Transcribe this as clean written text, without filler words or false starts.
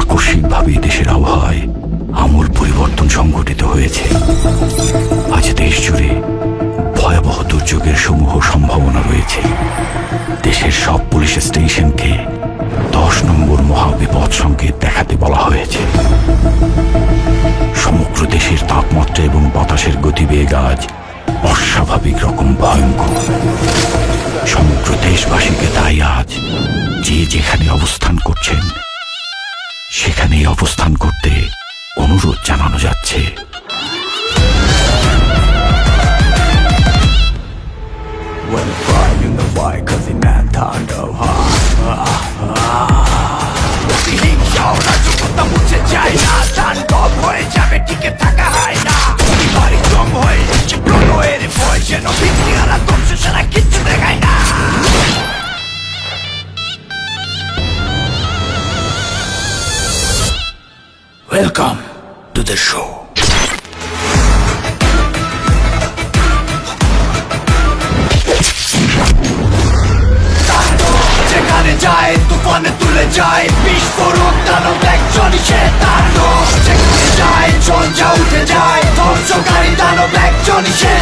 আকস্মিকভাবে দেশের আবহাওয়ায় আমূল পরিবর্তন সংঘটিত হয়েছে। আজ দেশ জুড়ে ভয়াবহ দুর্যোগের সমূহ সম্ভাবনা রয়েছে। দেশের সব পুলিশ স্টেশনকে 10 নম্বর মহাবিপদ সংকেত দেখাতে বলা হয়েছে। সমগ্র দেশের তাপমাত্রা এবং বাতাসের গতিবেগ আজ অস্বাভাবিক রকম ভয়ঙ্কর। সমগ্র দেশবাসীকে তাই আজ যে যেখানে অবস্থান করছেন সেখানেই অবস্থান করতে অনুরোধ জানানো যাচ্ছে। Welcome to the show. যেখানে যায় তুফানে তুলে যায় বিস্ফোরক দানব একজনই সে তাণ্ডব। যেখানে যায় ঝঞ্ঝা উঠে যায় ধ্বংসকারী দানব একজনই সে